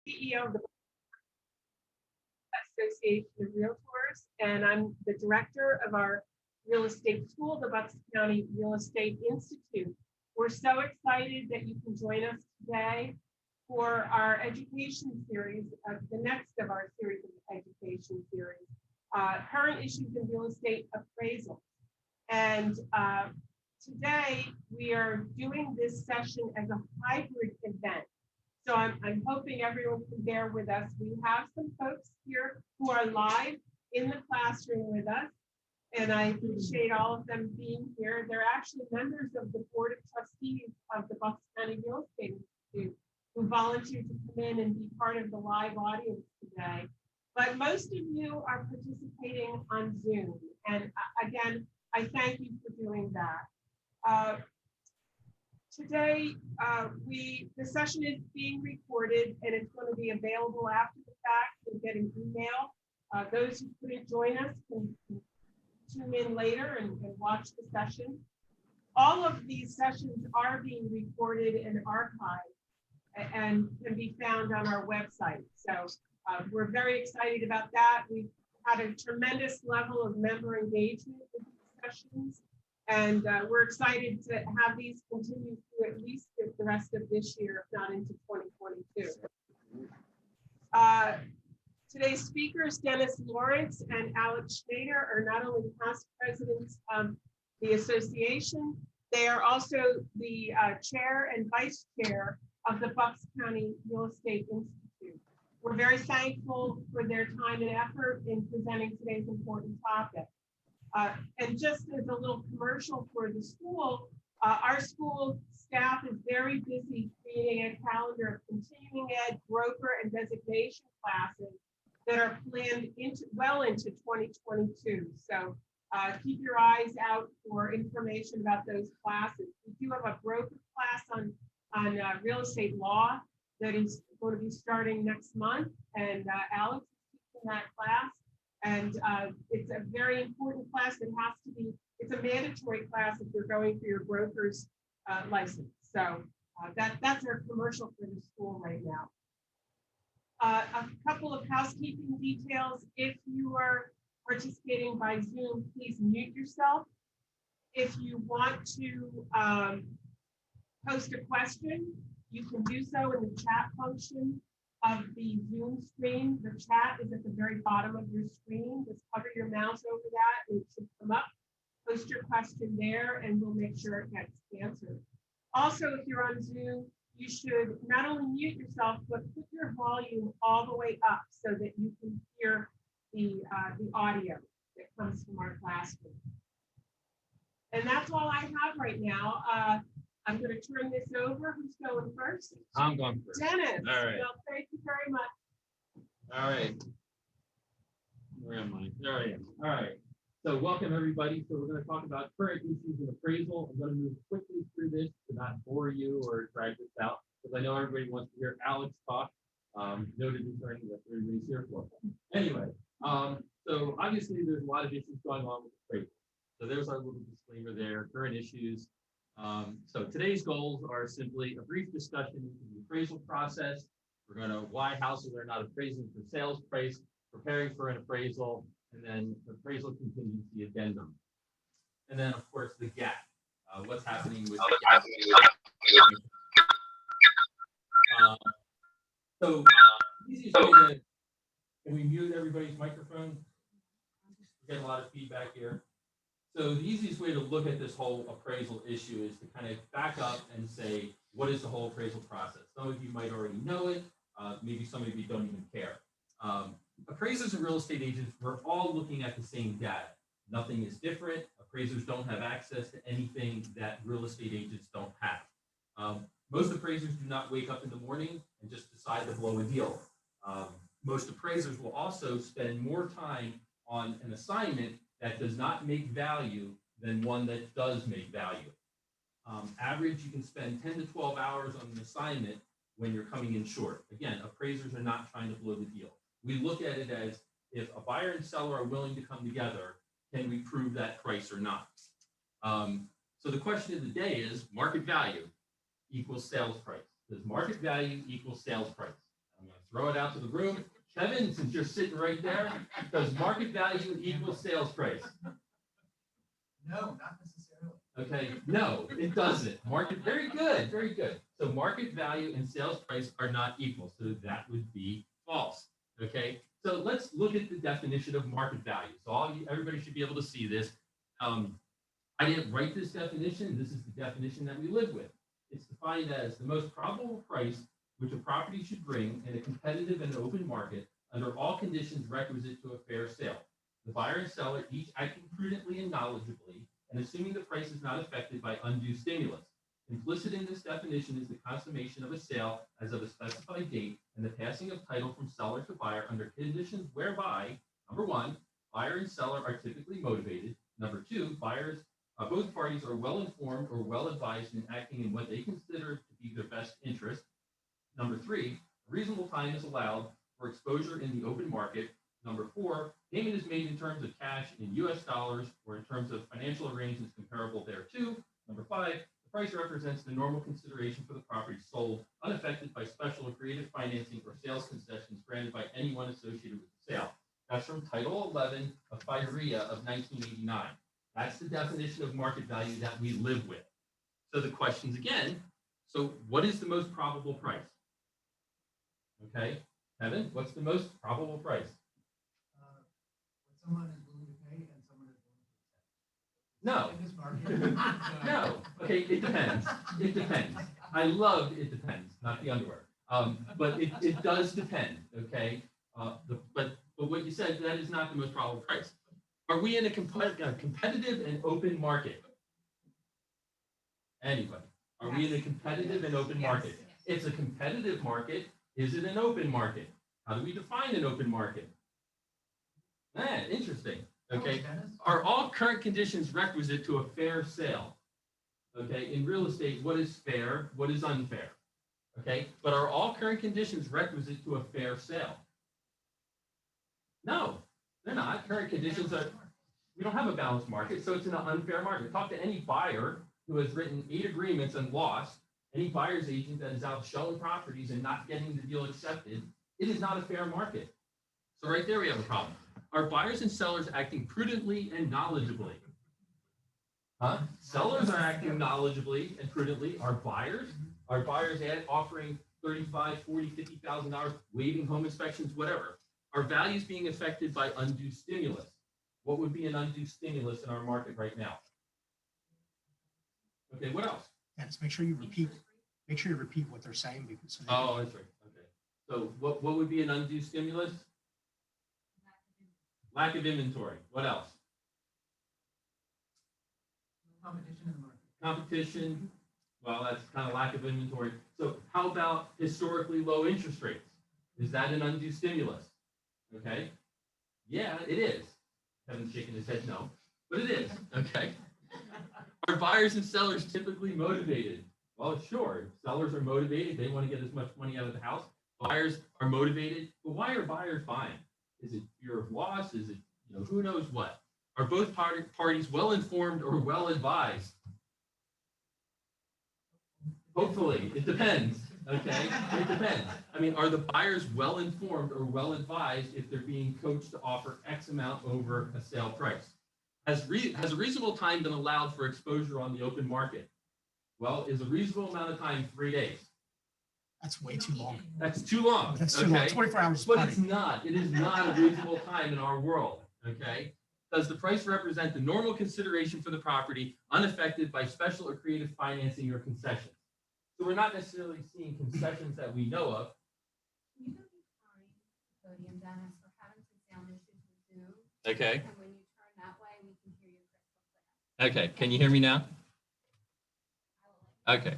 CEO of the Association of Realtors, and I'm the director of our real estate school, the Bucks County Real Estate Institute. We're so excited that you can join us today for our education series, the next of our series of education series, current issues in real estate appraisal. And today we are doing this session as a hybrid event. So I'm hoping everyone can bear with us. We have some folks here who are live in the classroom with us, and I appreciate all of them being here. They're actually members of the Board of Trustees of the Bucks County Real Estate Institute who volunteered to come in and be part of the live audience today. But most of you are participating on Zoom. And again, I thank you for doing that. Today, the session is being recorded and it's going to be available after the fact. You'll get an email. Those who couldn't join us can tune in later and watch the session. All of these sessions are being recorded and archived and can be found on our website. So we're very excited about that. We've had a tremendous level of member engagement with these sessions. And we're excited to have these continue through at least the rest of this year, if not into 2022. Today's speakers, Dennis Lawrence and Alex Shnayder, are not only past presidents of the association, they are also the chair and vice chair of the Bucks County Real Estate Institute. We're very thankful for their time and effort in presenting today's important topic. And just as a little commercial for the school, our school staff is very busy creating a calendar of continuing ed, broker, and designation classes that are planned well into 2022. So keep your eyes out for information about those classes. We do have a broker class on real estate law that is going to be starting next month, and Alex is teaching that class. And it's a very important class that has to be, it's a mandatory class if you're going for your broker's license. So that's our commercial for the school right now. A couple of housekeeping details. If you are participating by Zoom, please mute yourself. If you want to post a question, you can do so in the chat function of the Zoom screen. The chat is at the very bottom of your screen. Just hover your mouse over that and it should come up. Post your question there and we'll make sure it gets answered. Also, if you're on Zoom, you should not only mute yourself, but put your volume all the way up so that you can hear the audio that comes from our classroom. And that's all I have right now. I'm going to turn this over. Who's going first? I'm going first. Dennis. All right. Well, thank you very much. All right. Where am I? There I am. All right. So welcome everybody. So we're going to talk about current issues in appraisal. I'm going to move quickly through this to not bore you or drag this out because I know everybody wants to hear Alex talk. Noted attorney, that's what everybody's here for. Anyway, so obviously there's a lot of issues going on with appraisal. So there's our little disclaimer there. Current issues. So today's goals are simply a brief discussion into the appraisal process. We're going to why houses are not appraising for sales price, preparing for an appraisal, and then the appraisal contingency addendum. And then, of course, the gap. What's happening with the gap. So easiest way to, can we mute everybody's microphone? We're getting a lot of feedback here. So the easiest way to look at this whole appraisal issue is to kind of back up and say, what is the whole appraisal process? Some of you might already know it. Maybe some of you don't even care. Appraisers and real estate agents, we're all looking at the same data. Nothing is different. Appraisers don't have access to anything that real estate agents don't have. Most appraisers do not wake up in the morning and just decide to blow a deal. Most appraisers will also spend more time on an assignment that does not make value than one that does make value. Average, you can spend 10 to 12 hours on an assignment when you're coming in short. Again, appraisers are not trying to blow the deal. We look at it as if a buyer and seller are willing to come together, can we prove that price or not? So the question of the day is market value equals sales price. Does market value equal sales price? I'm going to throw it out to the room. Kevin, since you're sitting right there, does market value equal sales price? No, not necessarily. Okay, no, it doesn't. Market, very good, very good. So market value and sales price are not equal, so that would be false. Okay, so let's look at the definition of market value. So everybody should be able to see this. I didn't write this definition. This is the definition that we live with. It's defined as the most probable price which a property should bring in a competitive and open market under all conditions requisite to a fair sale. The buyer and seller each acting prudently and knowledgeably, and assuming the price is not affected by undue stimulus. Implicit in this definition is the consummation of a sale as of a specified date and the passing of title from seller to buyer under conditions whereby, number one, buyer and seller are typically motivated. Number two, both parties are well informed or well advised in acting in what they consider to be their best interest. Number three, a reasonable time is allowed for exposure in the open market. Number four, payment is made in terms of cash in US dollars or in terms of financial arrangements comparable thereto. Number five, the price represents the normal consideration for the property sold, unaffected by special or creative financing or sales concessions granted by anyone associated with the sale. That's from Title 11 of FIREA of 1989. That's the definition of market value that we live with. So the questions again, so what is the most probable price? Okay, Kevin, what's the most probable price? What someone is willing to pay and someone is No. willing to accept. In this market. No. Okay, it depends. It depends. I love it depends, not the underwear. But it does depend, okay? But what you said, that is not the most probable price. Are we in a competitive and open market? Anybody? Are we in a competitive and open market? It's a competitive market. Is it an open market? How do we define an open market? Interesting. Okay. Are all current conditions requisite to a fair sale? Okay. In real estate, what is fair? What is unfair? Okay. But are all current conditions requisite to a fair sale? No, they're not. Current conditions are, we don't have a balanced market, so it's an unfair market. Talk to any buyer who has written 8 agreements and lost, any buyer's agent that is out showing properties and not getting the deal accepted. It is not a fair market. So right there we have a problem. Are buyers and sellers acting prudently and knowledgeably? Sellers are acting knowledgeably and prudently. Are buyers offering $35,000, $40,000, $50,000, waiving home inspections, whatever? Are values being affected by undue stimulus? What would be an undue stimulus in our market right now? Okay, what else? Yes, make sure you repeat what they're saying because. Oh, that's right. Okay. So what would be an undue stimulus? Lack of inventory. What else? Competition in the market. Competition. Well, that's kind of lack of inventory. So how about historically low interest rates? Is that an undue stimulus? Okay. Yeah, it is. Kevin's shaking his head no, but it is. Okay. Are buyers and sellers typically motivated? Well, sure. Sellers are motivated. They want to get as much money out of the house. Buyers are motivated. But why are buyers buying? Is it fear of loss? Is it, who knows what? Are both parties well informed or well advised? Hopefully, it depends. Okay, it depends. I mean, are the buyers well informed or well advised if they're being coached to offer X amount over a sale price? Has a reasonable time been allowed for exposure on the open market? Well, is a reasonable amount of time 3 days? That's way too long. That's too long. That's too long. 24 hours. But it's not. It is not a reasonable time in our world. Okay. Does the price represent the normal consideration for the property unaffected by special or creative financing or concessions? So we're not necessarily seeing concessions that we know of. Can you go behind the podium, Dennis? We're having some sound issues with Zoom. Okay. And when you turn that way, we can hear you crystal clear. Okay. Can you hear me now? Okay.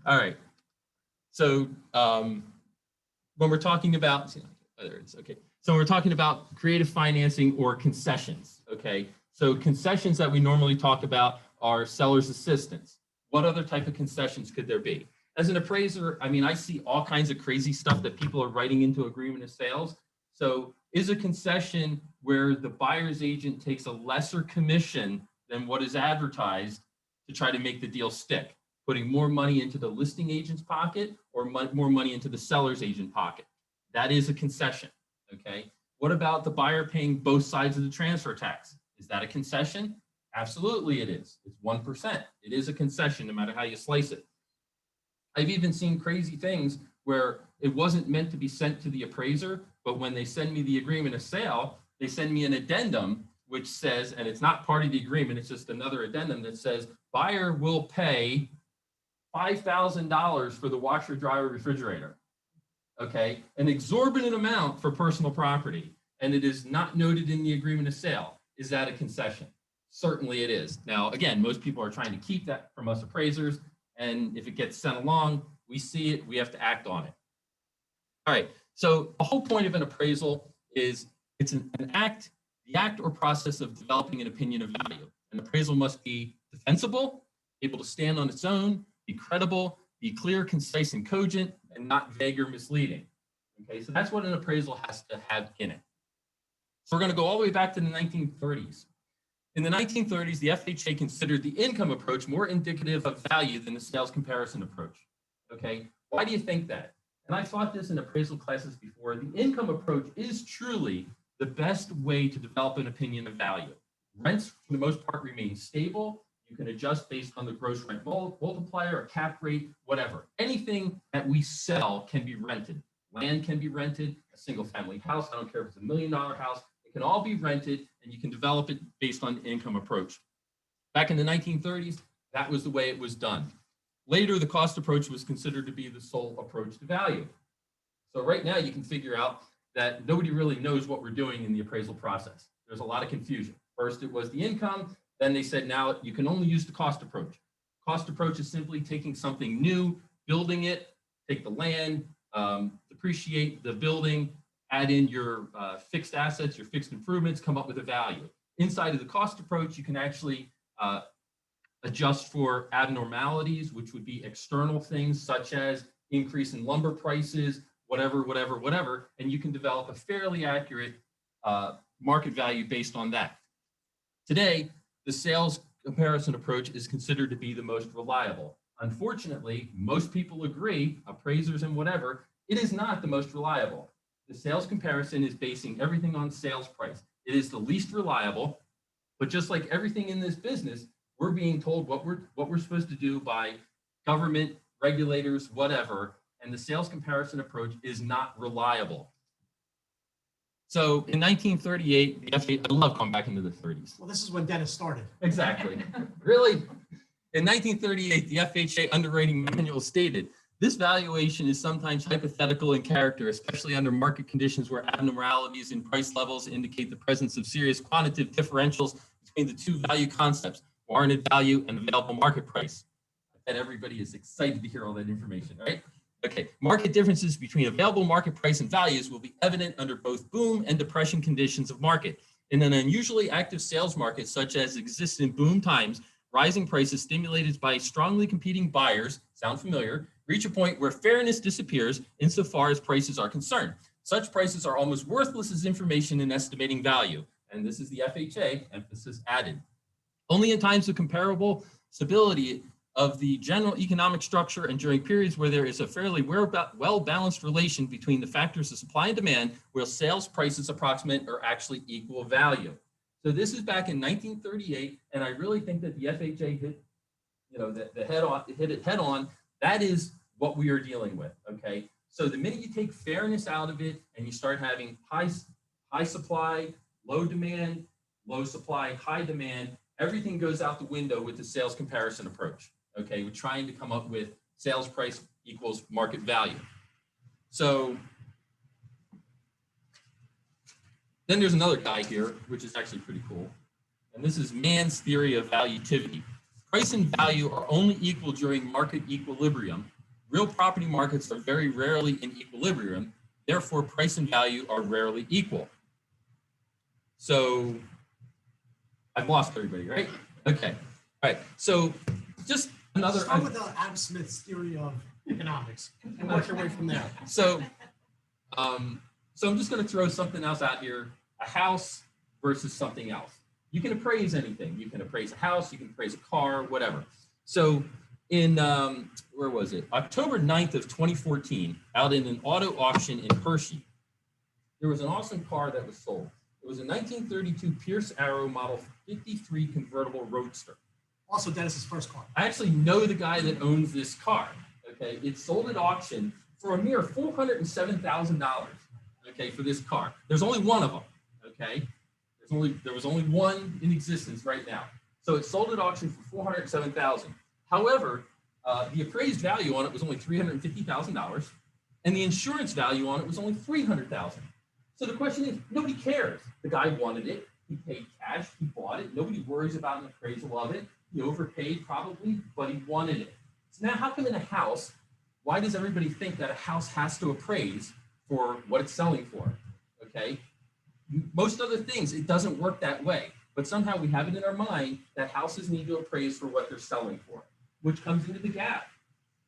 All right. So when we're talking about, okay. So we're talking about creative financing or concessions. Okay. So concessions that we normally talk about are seller's assistance. What other type of concessions could there be? As an appraiser, I mean, I see all kinds of crazy stuff that people are writing into agreement of sales. So is a concession where the buyer's agent takes a lesser commission than what is advertised to try to make the deal stick? putting more money into the listing agent's pocket or more money into the seller's agent pocket. That is a concession, okay? What about the buyer paying both sides of the transfer tax? Is that a concession? Absolutely it is. It's 1%. It is a concession no matter how you slice it. I've even seen crazy things where it wasn't meant to be sent to the appraiser, but when they send me the agreement of sale, they send me an addendum which says, and it's not part of the agreement, it's just another addendum that says buyer will pay $5,000 for the washer, dryer, refrigerator. Okay, an exorbitant amount for personal property, and it is not noted in the agreement of sale. Is that a concession? Certainly it is. Now, again, most people are trying to keep that from us appraisers, and if it gets sent along, we see it, we have to act on it. All right, so the whole point of an appraisal is it's an act, the act or process of developing an opinion of value. An appraisal must be defensible, able to stand on its own, be credible, be clear, concise, and cogent, and not vague or misleading. Okay, so that's what an appraisal has to have in it. So we're going to go all the way back to the 1930s. In the 1930s, the FHA considered the income approach more indicative of value than the sales comparison approach. Okay, why do you think that? And I've taught this in appraisal classes before. The income approach is truly the best way to develop an opinion of value. Rents, for the most part, remain stable. You can adjust based on the gross rent multiplier, a cap rate, whatever. Anything that we sell can be rented. Land can be rented, a single family house, I don't care if it's $1 million house, it can all be rented, and you can develop it based on the income approach. Back in the 1930s, that was the way it was done. Later, the cost approach was considered to be the sole approach to value. So right now you can figure out that nobody really knows what we're doing in the appraisal process. There's a lot of confusion. First, it was the income. Then they said, now you can only use the cost approach. Cost approach is simply taking something new, building it, take the land, depreciate the building, add in your fixed assets, your fixed improvements, come up with a value. Inside of the cost approach, you can actually adjust for abnormalities, which would be external things such as increase in lumber prices, whatever, and you can develop a fairly accurate market value based on that. Today, the sales comparison approach is considered to be the most reliable. Unfortunately, most people agree, appraisers and whatever, it is not the most reliable. The sales comparison is basing everything on sales price. It is the least reliable, but just like everything in this business, we're being told what we're supposed to do by government, regulators, whatever, and the sales comparison approach is not reliable. So in 1938, the FHA, I love going back into the 30s. Well, this is when Dennis started. Exactly. Really? In 1938, the FHA underwriting manual stated, this valuation is sometimes hypothetical in character, especially under market conditions where abnormalities in price levels indicate the presence of serious quantitative differentials between the two value concepts, warranted value and available market price. I bet everybody is excited to hear all that information, right? Okay, market differences between available market price and values will be evident under both boom and depression conditions of market. In an unusually active sales market, such as exists in boom times, rising prices stimulated by strongly competing buyers, sound familiar, reach a point where fairness disappears insofar as prices are concerned. Such prices are almost worthless as information in estimating value. And this is the FHA, emphasis added. Only in times of comparable stability of the general economic structure and during periods where there is a fairly well-balanced relation between the factors of supply and demand will sales prices approximate or actually equal value. So this is back in 1938, and I really think that the FHA hit it head on. That is what we are dealing with, okay? So the minute you take fairness out of it and you start having high supply, low demand, low supply, high demand, everything goes out the window with the sales comparison approach. Okay, we're trying to come up with sales price equals market value. So then there's another guy here, which is actually pretty cool. And this is Mann's theory of valuativity. Price and value are only equal during market equilibrium. Real property markets are very rarely in equilibrium. Therefore, price and value are rarely equal. So I've lost everybody, right? Okay, all right. So just another. Start with Adam Smith's theory of economics and work your way from there. So I'm just going to throw something else out here: a house versus something else. You can appraise anything. You can appraise a house. You can appraise a car, whatever. So in, where was it? October 9th of 2014, out in an auto auction in Hershey, there was an awesome car that was sold. It was a 1932 Pierce Arrow Model 53 convertible roadster. Also Dennis's first car. I actually know the guy that owns this car. Okay, it sold at auction for a mere $407,000. Okay, for this car. There's only one of them. Okay, there was only one in existence right now. So it sold at auction for $407,000. However, the appraised value on it was only $350,000, and the insurance value on it was only $300,000. So the question is, nobody cares. The guy wanted it. He paid cash. He bought it. Nobody worries about an appraisal of it. He overpaid probably, but he wanted it. So now how come in a house, why does everybody think that a house has to appraise for what it's selling for? Okay. Most other things, it doesn't work that way. But somehow we have it in our mind that houses need to appraise for what they're selling for, which comes into the gap.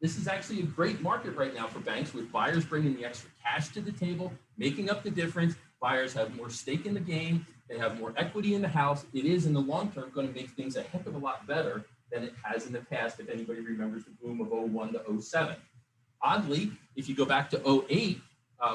This is actually a great market right now for banks, with buyers bringing the extra cash to the table, making up the difference. Buyers have more stake in the game. They have more equity in the house. It is in the long term going to make things a heck of a lot better than it has in the past, if anybody remembers the boom of 01 to 07. Oddly, if you go back to 08,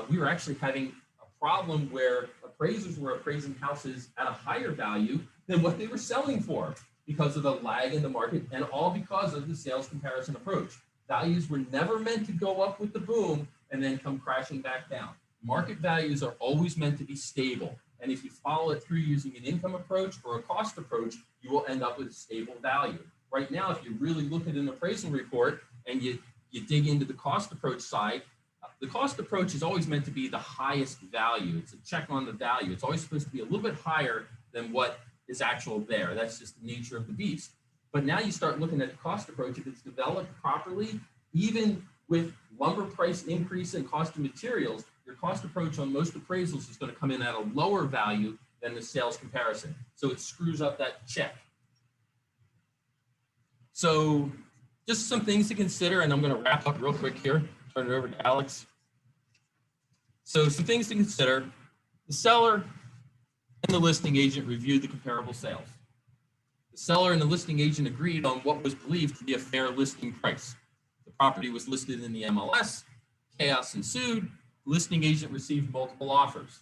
we were actually having a problem where appraisers were appraising houses at a higher value than what they were selling for because of the lag in the market, and all because of the sales comparison approach. Values were never meant to go up with the boom and then come crashing back down. Market values are always meant to be stable. And if you follow it through using an income approach or a cost approach, you will end up with a stable value. Right now, if you really look at an appraisal report and you dig into the cost approach side, the cost approach is always meant to be the highest value. It's a check on the value. It's always supposed to be a little bit higher than what is actual there. That's just the nature of the beast. But now you start looking at the cost approach. If it's developed properly, even with lumber price increase and cost of materials, your cost approach on most appraisals is going to come in at a lower value than the sales comparison. So it screws up that check. So just some things to consider, and I'm going to wrap up real quick here. Turn it over to Alex. So some things to consider. The seller and the listing agent reviewed the comparable sales. The seller and the listing agent agreed on what was believed to be a fair listing price. The property was listed in the MLS. Chaos ensued. The listing agent received multiple offers.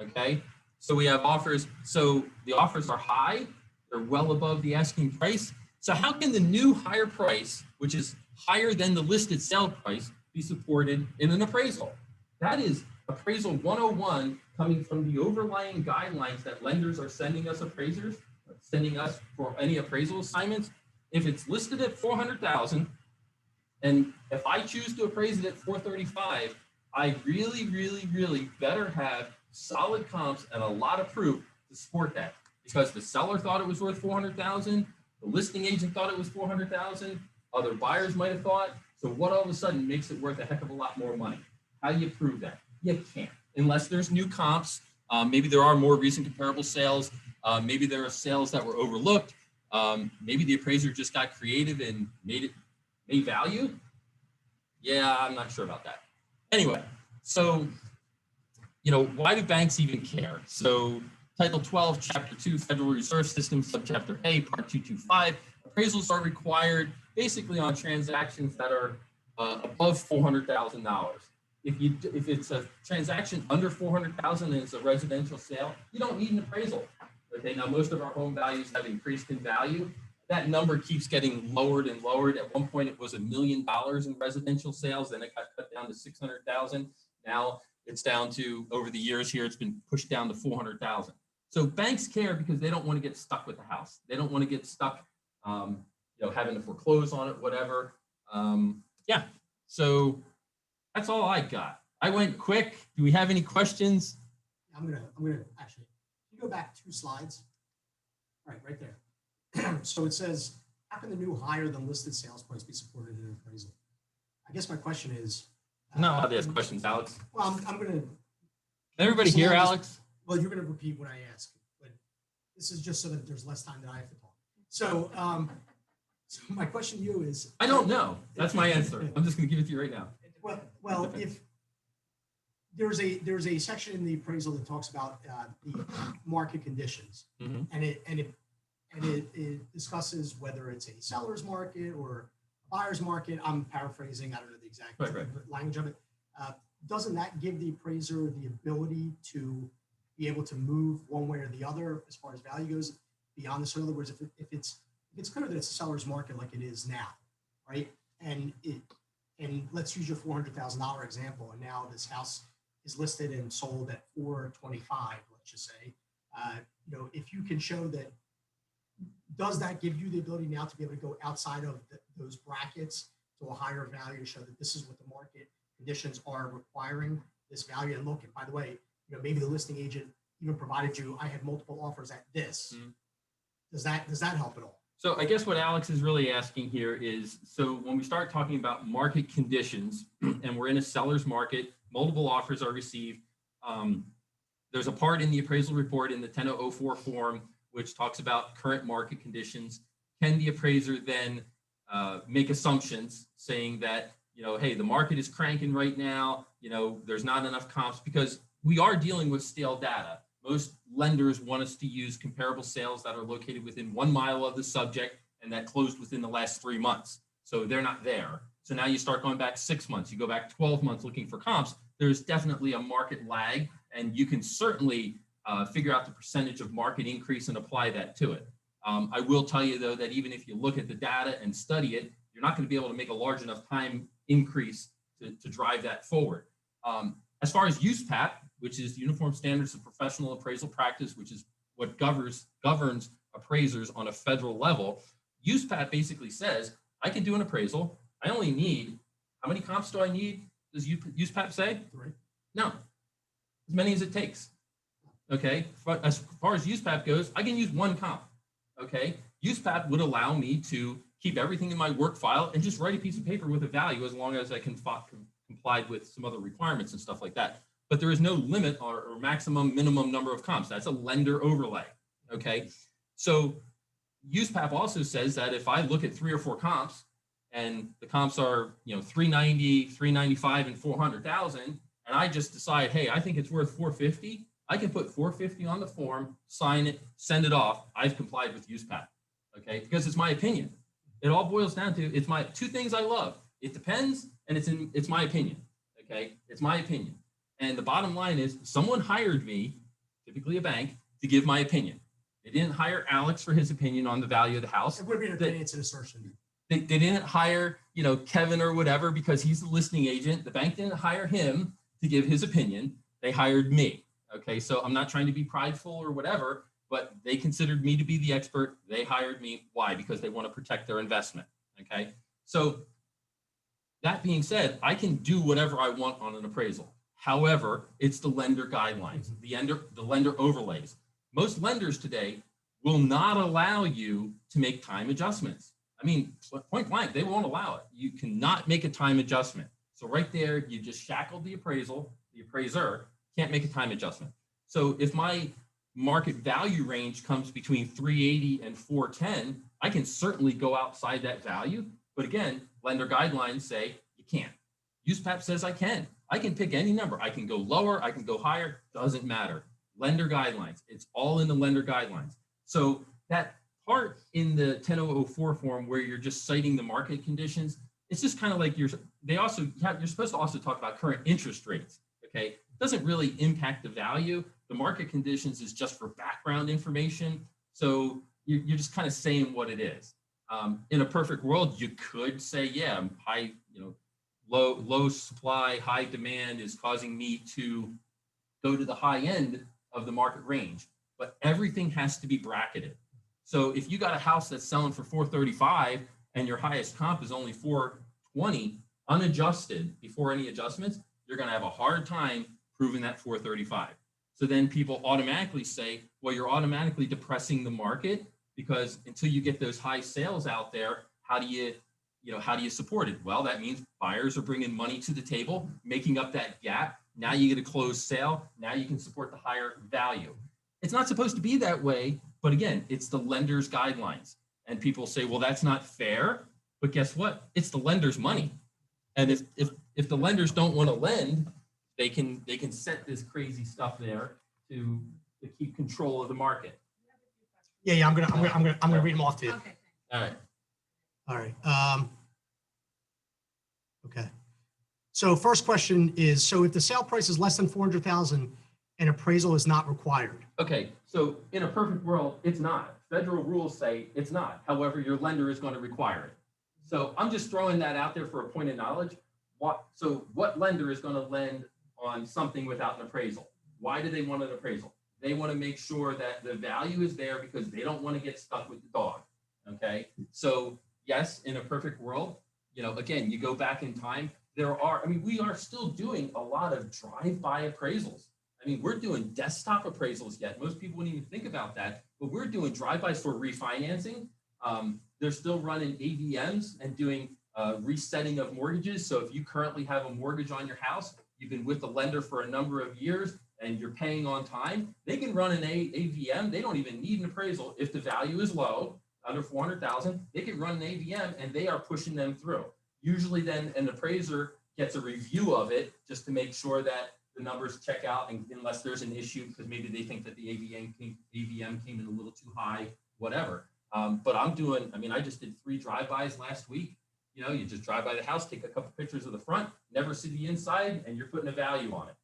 Okay, so we have offers. So the offers are high. They're well above the asking price. So how can the new higher price, which is higher than the listed sale price, be supported in an appraisal? That is appraisal 101, coming from the overlying guidelines that lenders are sending us appraisers, sending us for any appraisal assignments. If it's listed at 400,000, and if I choose to appraise it at 435, I really better have solid comps and a lot of proof to support that, because the seller thought it was worth 400,000, the listing agent thought it was 400,000, other buyers might have thought. So what all of a sudden makes it worth a heck of a lot more money? How do you prove that? You can't, unless there's new comps. Maybe there are more recent comparable sales. Maybe there are sales that were overlooked. Maybe the appraiser just got creative and made value. Yeah, I'm not sure about that. Anyway, so, why do banks even care? So Title 12, Chapter 2, Federal Reserve System, Subchapter A, Part 225, appraisals are required basically on transactions that are above $400,000. If it's a transaction under $400,000 and it's a residential sale, you don't need an appraisal. Okay, now most of our home values have increased in value. That number keeps getting lowered and lowered. At one point, it was $1 million in residential sales. Then it got cut down to 600,000. Now it's down to, over the years here, it's been pushed down to 400,000. So banks care because they don't want to get stuck with the house. They don't want to get stuck, having to foreclose on it, whatever. So that's all I got. I went quick. Do we have any questions? I'm gonna actually, you go back 2 slides. Right there. So it says, how can the new higher than listed sales price be supported in an appraisal? I guess my question is. No, I'll ask questions, Alex. Well, I'm gonna. Everybody hear, Alex? Well, you're gonna repeat what I ask, but this is just so that there's less time that I have to talk. So, so my question to you is. I don't know. That's my answer. I'm just gonna give it to you right now. Well, if there's a section in the appraisal that talks about the market conditions, and it discusses whether it's a seller's market or buyer's market, I'm paraphrasing, I don't know the exact Right. language of it. Doesn't that give the appraiser the ability to be able to move one way or the other as far as value goes beyond this? So in other words, if it's clear that it's a seller's market like it is now, right? And let's use your $400,000 example. And now this house is listed and sold at $425,000, let's just say. If you can show that, does that give you the ability now to be able to go outside of those brackets to a higher value to show that this is what the market conditions are requiring this value? And look, and by the way, maybe the listing agent even provided you, I have multiple offers at this. Does that help at all? So I guess what Alex is really asking here is, so when we start talking about market conditions and we're in a seller's market, multiple offers are received. There's a part in the appraisal report in the 10004 form, which talks about current market conditions. Can the appraiser then make assumptions saying that, hey, the market is cranking right now, there's not enough comps, because we are dealing with stale data. Most lenders want us to use comparable sales that are located within 1 mile of the subject and that closed within the last 3 months. So they're not there. So now you start going back 6 months, you go back 12 months looking for comps. There's definitely a market lag, and you can certainly figure out the percentage of market increase and apply that to it. I will tell you, though, that even if you look at the data and study it, you're not going to be able to make a large enough time increase to drive that forward. As far as USPAP, which is Uniform Standards of Professional Appraisal Practice, which is what governs appraisers on a federal level, USPAP basically says, I can do an appraisal. I only need, how many comps do I need? Does USPAP say? 3. No, as many as it takes. Okay, as far as USPAP goes, I can use 1 comp. Okay, USPAP would allow me to keep everything in my work file and just write a piece of paper with a value as long as I can comply with some other requirements and stuff like that. But there is no limit or maximum minimum number of comps. That's a lender overlay. Okay, so USPAP also says that if I look at 3 or 4 comps and the comps are 390, 395, and 400,000, and I just decide, hey, I think it's worth 450. I can put 450 on the form, sign it, send it off. I've complied with USPAP. Okay, because it's my opinion. It all boils down to, it's my 2 things I love. It depends, and it's my opinion. Okay, it's my opinion. And the bottom line is, someone hired me, typically a bank, to give my opinion. They didn't hire Alex for his opinion on the value of the house. It would be an opinion, it's an assertion. They didn't hire, Kevin or whatever because he's the listing agent. The bank didn't hire him to give his opinion. They hired me. Okay, so I'm not trying to be prideful or whatever, but they considered me to be the expert. They hired me. Why? Because they want to protect their investment. Okay, so that being said, I can do whatever I want on an appraisal. However, it's the lender guidelines, the lender overlays. Most lenders today will not allow you to make time adjustments. I mean, point blank, they won't allow it. You cannot make a time adjustment. So right there, you just shackled the appraiser can't make a time adjustment. So if my market value range comes between 380 and 410, I can certainly go outside that value. But again, lender guidelines say you can't. USPAP says I can. I can pick any number. I can go lower, I can go higher, doesn't matter. Lender guidelines, it's all in the lender guidelines. So that part in the 10004 form where you're just citing the market conditions, it's just kind of like you're supposed to also talk about current interest rates, okay? It doesn't really impact the value. The market conditions is just for background information. So you're just kind of saying what it is. In a perfect world, you could say, yeah, high, low supply, high demand is causing me to go to the high end of the market range, but everything has to be bracketed. So if you got a house that's selling for 435 and your highest comp is only 420 unadjusted before any adjustments, you're going to have a hard time proving that 435. So then people automatically say, well, you're automatically depressing the market because until you get those high sales out there, how do you support it? Well, that means buyers are bringing money to the table, making up that gap. Now you get a closed sale. Now you can support the higher value. It's not supposed to be that way, but again, it's the lender's guidelines. And people say, well, that's not fair. But guess what? It's the lender's money. And if the lenders don't want to lend, they can set this crazy stuff there to keep control of the market. Yeah, I'm gonna read them off to you. Okay. All right. All right. Okay. So first question is, so if the sale price is less than 400,000 and appraisal is not required? Okay, so in a perfect world, it's not. Federal rules say it's not. However, your lender is going to require it. So I'm just throwing that out there for a point of knowledge. What lender is going to lend on something without an appraisal? Why do they want an appraisal? They want to make sure that the value is there because they don't want to get stuck with the dog. Okay, so yes, in a perfect world, again, you go back in time, we are still doing a lot of drive-by appraisals. I mean, we're doing desktop appraisals yet. Most people wouldn't even think about that, but we're doing drive-bys for refinancing. They're still running AVMs and doing resetting of mortgages. So if you currently have a mortgage on your house, you've been with the lender for a number of years and you're paying on time, they can run an AVM. They don't even need an appraisal. If the value is low, under 400,000, they can run an AVM and they are pushing them through. Usually then an appraiser gets a review of it just to make sure that the numbers check out, and unless there's an issue because maybe they think that the AVM came in a little too high, whatever. But I just did 3 drive-bys last week. You just drive by the house, take a couple pictures of the front, never see the inside, and you're putting a value on it.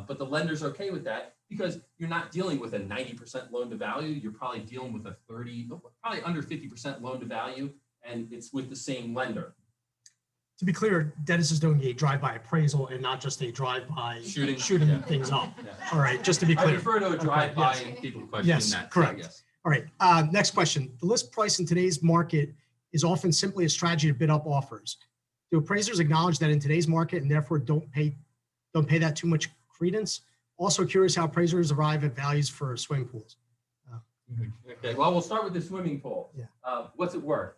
But the lender's okay with that because you're not dealing with a 90% loan to value. You're probably dealing with a probably under 50% loan to value, and it's with the same lender. To be clear, Dennis is doing a drive-by appraisal and not just a drive-by shooting things up. Yeah. All right, just to be I clear. refer to a drive-by yes. and people question Yes, that. correct. So, yes. All right, next question. The list price in today's market is often simply a strategy to bid up offers. Do appraisers acknowledge that in today's market and therefore don't pay that too much credence? Also curious how appraisers arrive at values for swimming pools. Okay, well, we'll start with the swimming pool. Yeah. What's it worth?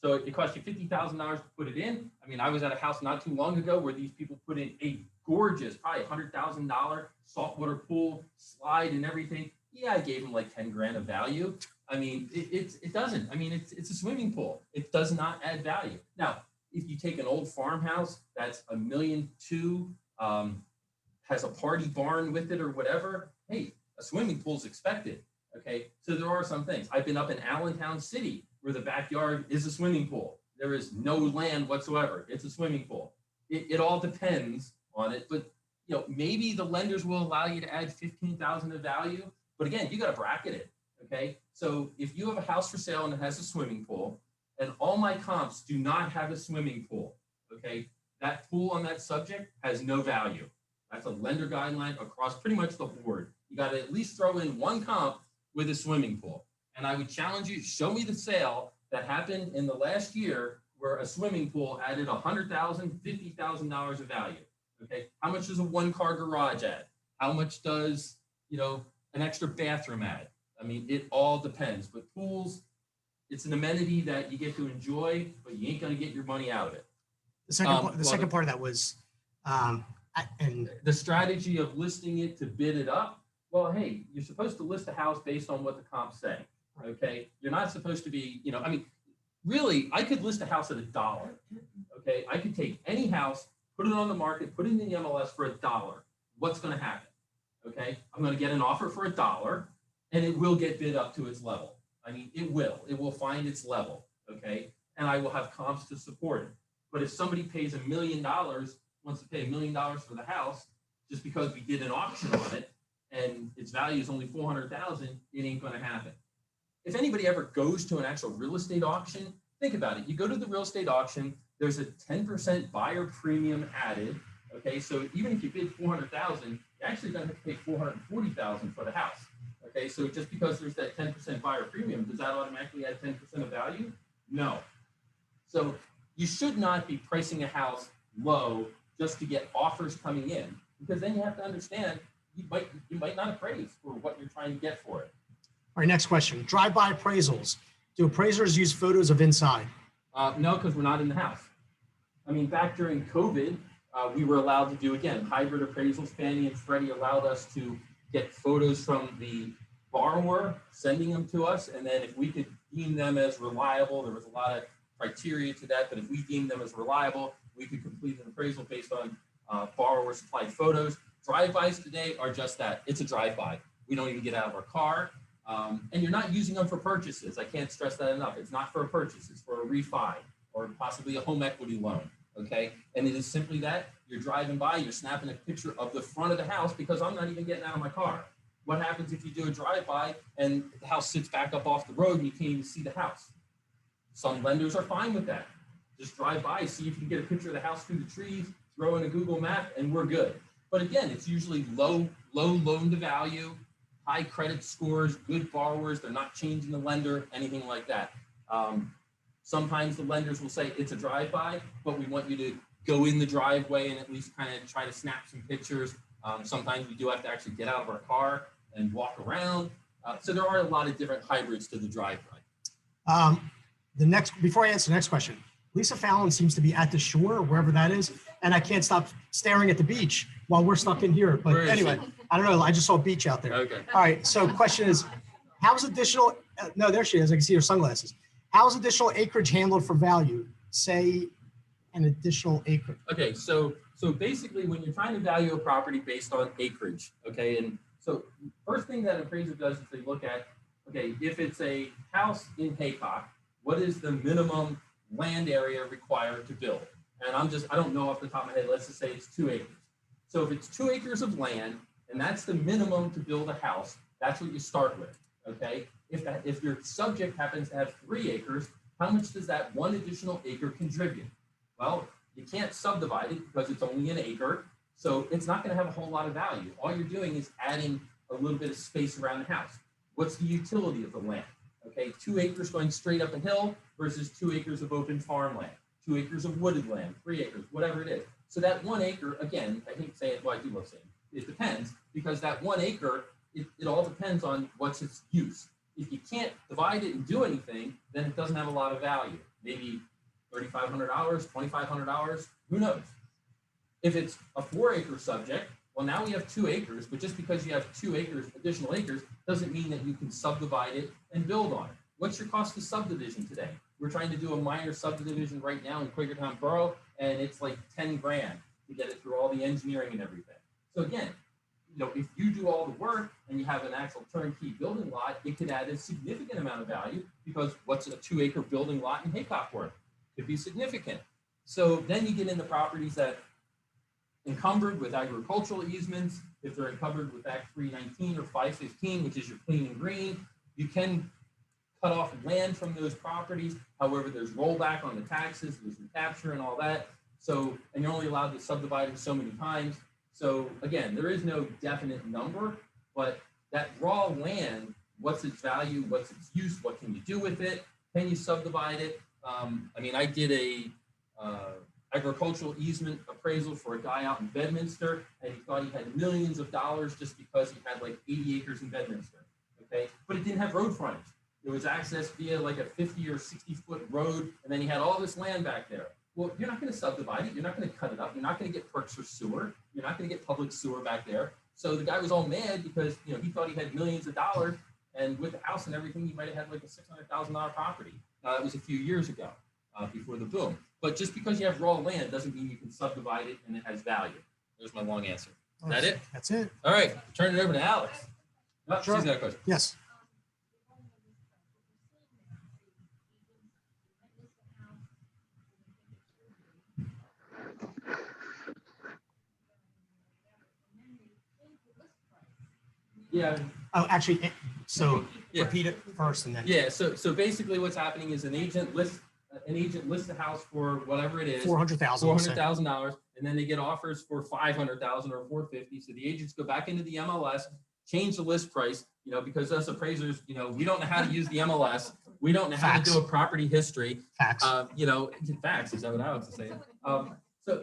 So it costs you $50,000 to put it in. I mean, I was at a house not too long ago where these people put in a gorgeous, probably $100,000 saltwater pool, slide and everything. Yeah, I gave them like 10 grand of value. I mean, it doesn't. I mean, it's a swimming pool. It does not add value. Now, if you take an old farmhouse that's $1.2 million, has a party barn with it or whatever, hey, a swimming pool is expected. Okay, so there are some things. I've been up in Allentown City where the backyard is a swimming pool. There is no land whatsoever. It's a swimming pool. It all depends on it, but maybe the lenders will allow you to add 15,000 of value. But again, you got to bracket it. Okay, so if you have a house for sale and it has a swimming pool, and all my comps do not have a swimming pool, okay, that pool on that subject has no value. That's a lender guideline across pretty much the board. You got to at least throw in one comp with a swimming pool. And I would challenge you, show me the sale that happened in the last year where a swimming pool added $100,000, $50,000 of value. Okay, how much does a 1-car garage add? How much does an extra bathroom add? I mean, it all depends. But pools, it's an amenity that you get to enjoy, but you ain't going to get your money out of it. The second part of that was, and the strategy of listing it to bid it up. Well, hey, you're supposed to list a house based on what the comps say. Okay, you're not supposed to be, really, I could list a house at $1. Okay, I could take any house, put it on the market, put it in the MLS for $1. What's going to happen? Okay, I'm going to get an offer for $1, and it will get bid up to its level. I mean, it will find its level. Okay, and I will have comps to support it. But if somebody pays $1 million, wants to pay $1 million for the house, just because we did an auction on it, and its value is only $400,000, it ain't going to happen. If anybody ever goes to an actual real estate auction, think about it. You go to the real estate auction, there's a 10% buyer premium added. Okay, so even if you bid $400,000, you're actually going to have to pay $440,000 for the house. Okay, so just because there's that 10% buyer premium, does that automatically add 10% of value? No. So you should not be pricing a house low just to get offers coming in, because then you have to understand you might not appraise for what you're trying to get for it. All right, next question. Drive-by appraisals. Do appraisers use photos of inside? No, because we're not in the house. I mean, back during COVID, we were allowed to do, again, hybrid appraisals. Fannie and Freddie allowed us to get photos from the borrower, sending them to us. And then if we could deem them as reliable, there was a lot of criteria to that, but if we deemed them as reliable, we could complete an appraisal based on borrower supplied photos. Drive-bys today are just that. It's a drive-by. We don't even get out of our car. And you're not using them for purchases. I can't stress that enough. It's not for a purchase. It's for a refi or possibly a home equity loan. okay? And it is simply that you're driving by, you're snapping a picture of the front of the house because I'm not even getting out of my car. What happens if you do a drive-by and the house sits back up off the road and you can't even see the house? Some lenders are fine with that. Just drive by, see if you can get a picture of the house through the trees, throw in a Google map, and we're good. But again, it's usually low loan to value, high credit scores, good borrowers. They're not changing the lender, anything like that. Sometimes the lenders will say it's a drive-by, but we want you to go in the driveway and at least kind of try to snap some pictures. Sometimes we do have to actually get out of our car and walk around. So there are a lot of different hybrids to the drive-by. Before I answer the next question, Lisa Fallon seems to be at the shore, wherever that is, and I can't stop staring at the beach while we're stuck in here. But anyway, I don't know. I just saw a beach out there. Okay. All right. So question is, how's additional, no, there she is. I can see her sunglasses. How's additional acreage handled for value? Say an additional acre. Okay, so basically when you're trying to value a property based on acreage, okay, and so first thing that an appraiser does is they look at, okay, if it's a house in Haycock, what is the minimum land area required to build? And I don't know off the top of my head, let's just say it's 2 acres. So if it's 2 acres of land and that's the minimum to build a house, that's what you start with, okay? If your subject happens to have 3 acres, how much does that 1 additional acre contribute? Well, you can't subdivide it because it's only an acre, so it's not going to have a whole lot of value. All you're doing is adding a little bit of space around the house. What's the utility of the land? Okay, 2 acres going straight up a hill versus 2 acres of open farmland, 2 acres of wooded land, 3 acres, whatever it is. So that 1 acre, again, I hate saying it, well, I do love saying it, it depends, because that 1 acre, it all depends on what's its use. If you can't divide it and do anything, then it doesn't have a lot of value. Maybe $3,500, $2,500, who knows? If it's a 4-acre subject, well, now we have 2 acres, but just because you have 2 acres, additional acres, doesn't mean that you can subdivide it and build on it. What's your cost of subdivision today? We're trying to do a minor subdivision right now in Quakertown Borough, and it's like 10 grand to get it through all the engineering and everything. So again, if you do all the work and you have an actual turnkey building lot, it could add a significant amount of value, because what's a 2-acre building lot in Haycock worth? Could be significant. So then you get into properties that encumbered with agricultural easements. If they're encumbered with Act 319 or 515, which is your clean and green, you can cut off land from those properties. However, there's rollback on the taxes, there's recapture and all that. So, and you're only allowed to subdivide it so many times. So again, there is no definite number, but that raw land, what's its value, what's its use, what can you do with it? Can you subdivide it? I did a agricultural easement appraisal for a guy out in Bedminster, and he thought he had millions of dollars just because he had like 80 acres in Bedminster, okay? But it didn't have road frontage. It was accessed via like a 50 or 60-foot road, and then he had all this land back there. Well, you're not going to subdivide it. You're not going to cut it up. You're not going to get perks for sewer. You're not going to get public sewer back there. So the guy was all mad because he thought he had millions of dollars, and with the house and everything, he might have had like a $600,000 property. That was a few years ago, before the boom. But just because you have raw land doesn't mean you can subdivide it and it has value. There's my long answer. Is that it? That's it. All right, turn it over to Alex. Oh, Sure. She's got a question. Yes. Yeah. Oh, actually, so Yeah. repeat it first and then. Yeah. So basically, what's happening is an agent lists the house for whatever it is, $400,000, and then they get offers for $500,000 or $450,000. So the agents go back into the MLS, change the list price, because us appraisers, we don't know how to use the MLS. We don't know how to do a property history. Facts. Facts. Is that what Alex is saying?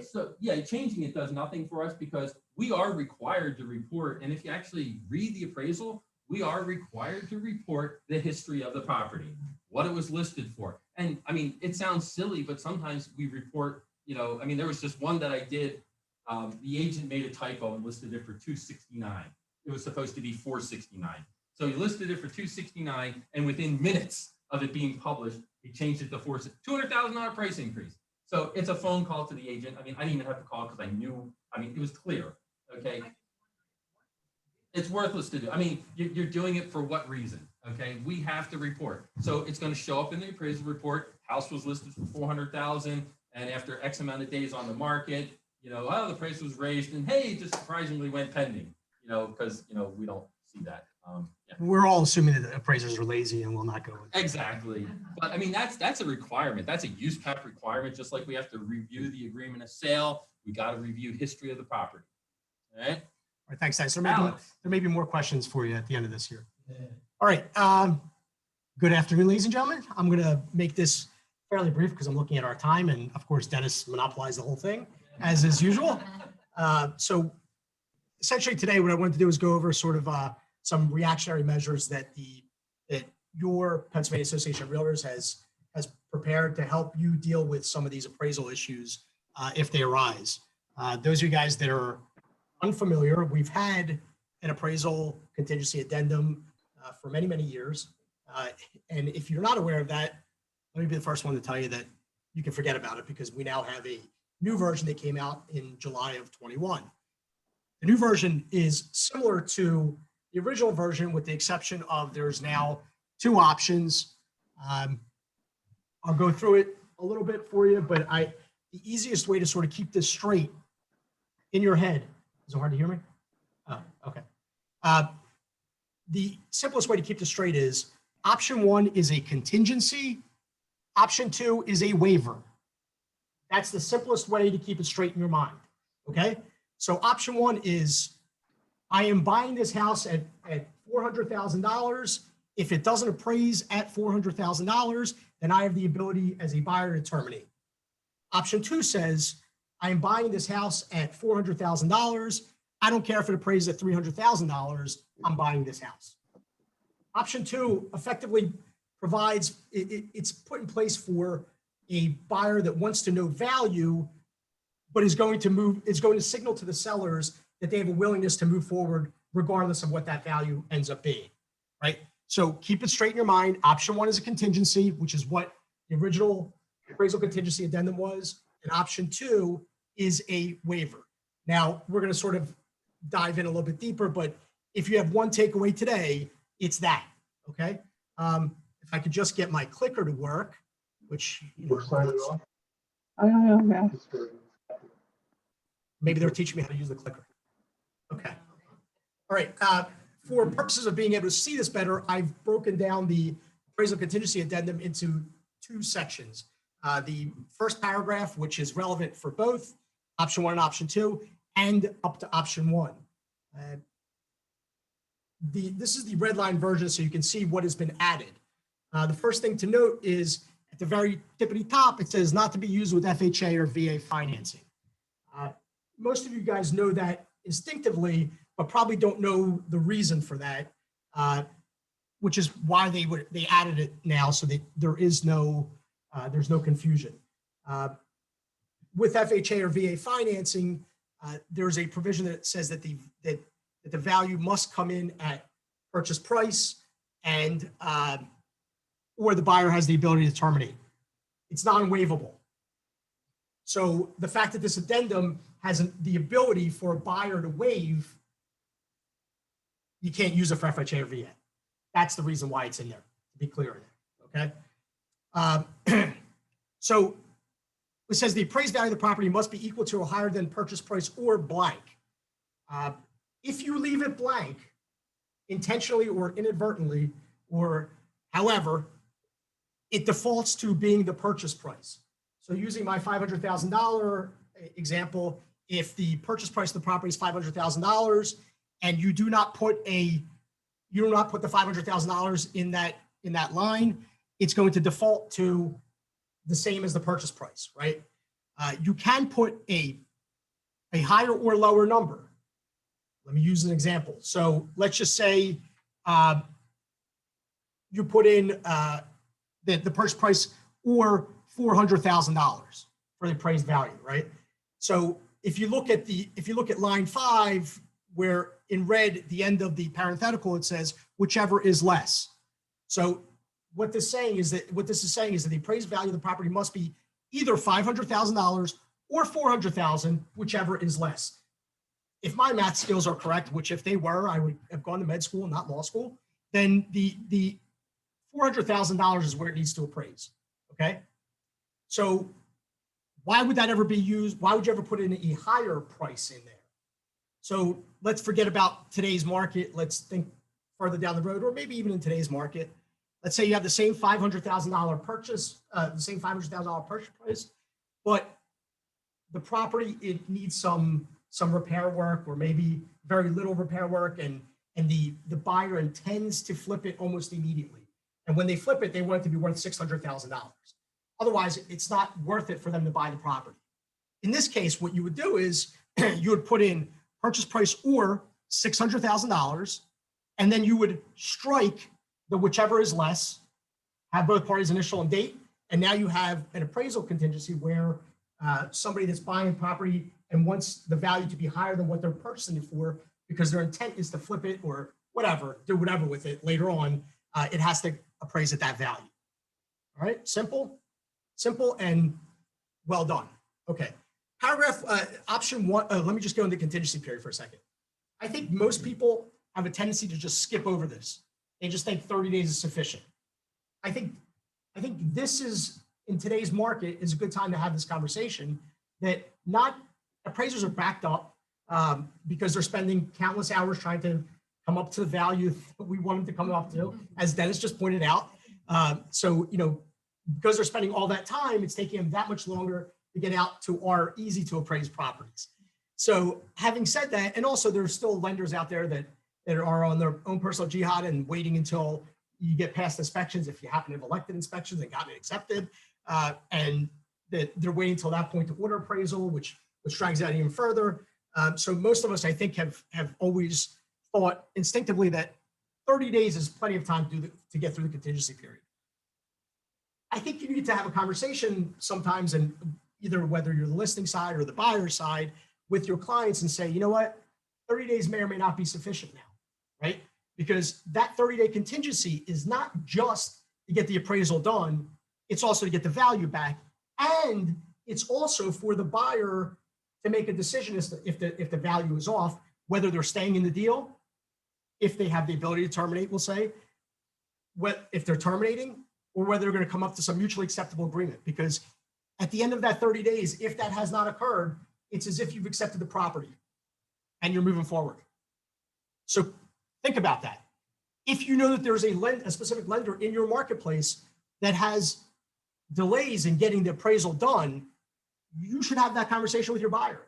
So yeah, changing it does nothing for us because we are required to report. And if you actually read the appraisal, we are required to report the history of the property, what it was listed for. And it sounds silly, but sometimes we report, there was just one that I did. The agent made a typo and listed it for $269. It was supposed to be $469. So he listed it for $269, and within minutes of it being published, he changed it to $200,000 price increase. So it's a phone call to the agent. I didn't even have to call because I knew, it was clear, okay? It's worthless to do. You're doing it for what reason, okay? We have to report. So it's going to show up in the appraisal report. House was listed for $400,000, and after X amount of days on the market, oh, the price was raised, and hey, it just surprisingly went pending, because, we don't see that. Yeah. We're all assuming that the appraisers are lazy and will not go with it. Exactly. But I mean, that's a requirement. That's a use PEP requirement, just like we have to review the agreement of sale. We got to review history of the property. All right. All right, thanks, guys. There may be more questions for you at the end of this here. All right. Good afternoon, ladies and gentlemen. I'm going to make this fairly brief because I'm looking at our time, and of course, Dennis monopolized the whole thing, as is usual. So essentially today, what I wanted to do is go over sort of some reactionary measures that your Pennsylvania Association of Realtors has prepared to help you deal with some of these appraisal issues if they arise. Those of you guys that are unfamiliar, we've had an appraisal contingency addendum for many, many years. And if you're not aware of that, let me be the first one to tell you that you can forget about it because we now have a new version that came out in July of 21. The new version is similar to the original version with the exception of there's now 2 options. I'll go through it a little bit for you, but the easiest way to sort of keep this straight in your head, is it hard to hear me? Oh, okay. The simplest way to keep this straight is option 1 is a contingency. Option 2 is a waiver. That's the simplest way to keep it straight in your mind. Okay. So option 1 is I am buying this house at $400,000. If it doesn't appraise at $400,000, then I have the ability as a buyer to terminate. Option 2 says I am buying this house at $400,000. I don't care if it appraises at $300,000. I'm buying this house. Option 2 effectively provides it's put in place for a buyer that wants to know value, but is going to signal to the sellers that they have a willingness to move forward regardless of what that value ends up being, right? So keep it straight in your mind. Option 1 is a contingency, which is what the original appraisal contingency addendum was. And option 2 is a waiver. Now we're going to sort of dive in a little bit deeper, but if you have one takeaway today, it's that, okay? If I could just get my clicker to work, which, maybe they're teaching me how to use the clicker. Okay. All right. For purposes of being able to see this better, I've broken down the appraisal contingency addendum into 2 sections. The first paragraph, which is relevant for both option 1 and option 2, and up to option 1. This is the red line version, so you can see what has been added. The first thing to note is at the very tippity top, it says not to be used with FHA or VA financing. Most of you guys know that instinctively, but probably don't know the reason for that, which is why they added it now so that there's no confusion. With FHA or VA financing, there's a provision that says that the value must come in at purchase price and or the buyer has the ability to terminate. It's non-waivable. So the fact that this addendum has the ability for a buyer to waive, you can't use it for FHA or VA. That's the reason why it's in there, to be clear in there, okay? So it says the appraised value of the property must be equal to or higher than purchase price or blank. If you leave it blank, intentionally or inadvertently, or however, it defaults to being the purchase price. So using my $500,000 example, if the purchase price of the property is $500,000 and you do not put the $500,000 in that line, it's going to default to the same as the purchase price, right? You can put a higher or lower number. Let me use an example. So let's just say you put in the purchase price or $400,000 for the appraised value, right? So if you look at line 5, where in red at the end of the parenthetical it says whichever is less. So what this is saying is that the appraised value of the property must be either $500,000 or $400,000, whichever is less. If my math skills are correct, which if they were, I would have gone to med school, not law school, then the $400,000 is where it needs to appraise, okay? So why would that ever be used? Why would you ever put in a higher price in there? So let's forget about today's market. Let's think further down the road, or maybe even in today's market. Let's say you have the same $500,000 purchase, the same $500,000 purchase price, but the property, it needs some repair work, or maybe very little repair work, and the buyer intends to flip it almost immediately. And when they flip it, they want it to be worth $600,000. Otherwise, it's not worth it for them to buy the property. In this case, what you would do is you would put in purchase price or $600,000, and then you would strike the whichever is less, have both parties initial and date, and now you have an appraisal contingency where somebody that's buying property and wants the value to be higher than what they're purchasing it for, because their intent is to flip it or whatever, do whatever with it later on, it has to appraise at that value. All right, simple and well done. Okay, paragraph option one, let me just go into contingency period for a second. I think most people have a tendency to just skip over this. They just think 30 days is sufficient. I think this is, in today's market, is a good time to have this conversation, that not appraisers are backed up because they're spending countless hours trying to come up to the value that we want them to come up to, as Dennis just pointed out. So, because they're spending all that time, it's taking them that much longer to get out to our easy to appraise properties. So having said that, and also there's still lenders out there that are on their own personal jihad and waiting until you get past inspections, if you happen to have elected inspections and gotten it accepted, and that they're waiting until that point to order appraisal, which drags out even further. So most of us, I think, have always thought instinctively that 30 days is plenty of time to get through the contingency period. I think you need to have a conversation sometimes, and either whether you're the listing side or the buyer side, with your clients and say, you know what, 30 days may or may not be sufficient now, right? Because that 30-day contingency is not just to get the appraisal done, it's also to get the value back. And it's also for the buyer to make a decision as to if the value is off, whether they're staying in the deal, if they have the ability to terminate, we'll say, if they're terminating, or whether they're going to come up to some mutually acceptable agreement. Because at the end of that 30 days, if that has not occurred, it's as if you've accepted the property and you're moving forward. So think about that. If you know that there's a specific lender in your marketplace that has delays in getting the appraisal done, you should have that conversation with your buyer.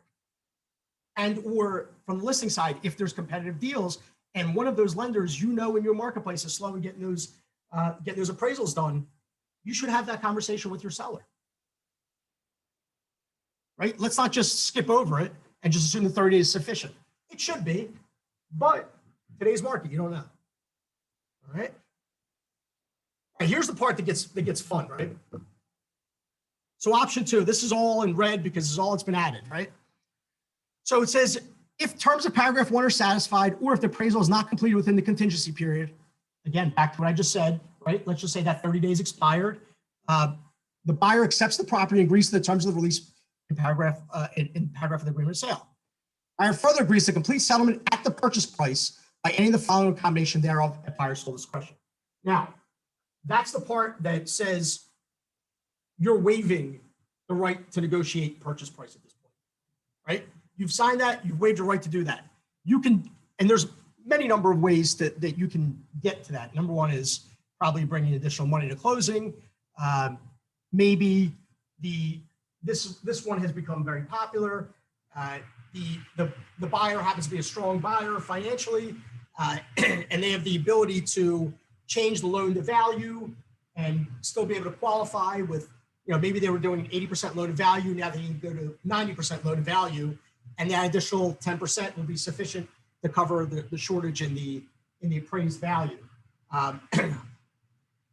And or from the listing side, if there's competitive deals and one of those lenders in your marketplace is slow in getting those appraisals done, you should have that conversation with your seller. Right? Let's not just skip over it and just assume the 30 days is sufficient. It should be, but today's market, you don't know. All right. And here's the part that gets fun, right? So option 2, this is all in red because this is all that's been added, right? So it says, if terms of paragraph 1 are satisfied, or if the appraisal is not completed within the contingency period, again, back to what I just said, right? Let's just say that 30 days expired. The buyer accepts the property and agrees to the terms of the release in paragraph of the agreement of sale. Buyer further agrees to complete settlement at the purchase price by any of the following combination thereof at buyer's sole discretion. Now, that's the part that says you're waiving the right to negotiate purchase price at this point, right? You've signed that, you've waived your right to do that. You can, and there's many number of ways that you can get to that. Number one is probably bringing additional money to closing. Maybe this one has become very popular. The buyer happens to be a strong buyer financially, and they have the ability to change the loan to value and still be able to qualify with, maybe they were doing an 80% loan to value. Now they can go to 90% loan to value, and that additional 10% will be sufficient to cover the shortage in the appraised value.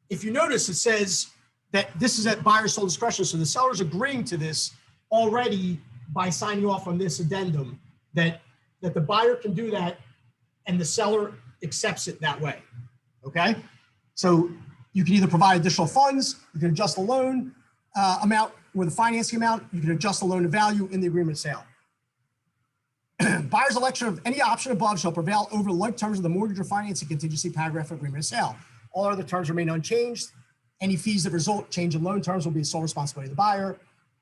If you notice, it says that this is at buyer's sole discretion. So the seller's agreeing to this already by signing off on this addendum, that the buyer can do that and the seller accepts it that way. Okay. So you can either provide additional funds, you can adjust the loan amount or the financing amount, you can adjust the loan to value in the agreement of sale. Buyer's election of any option above shall prevail over the like terms of the mortgage or financing contingency paragraph of agreement of sale. All other terms remain unchanged. Any fees that result change in loan terms will be the sole responsibility of the buyer.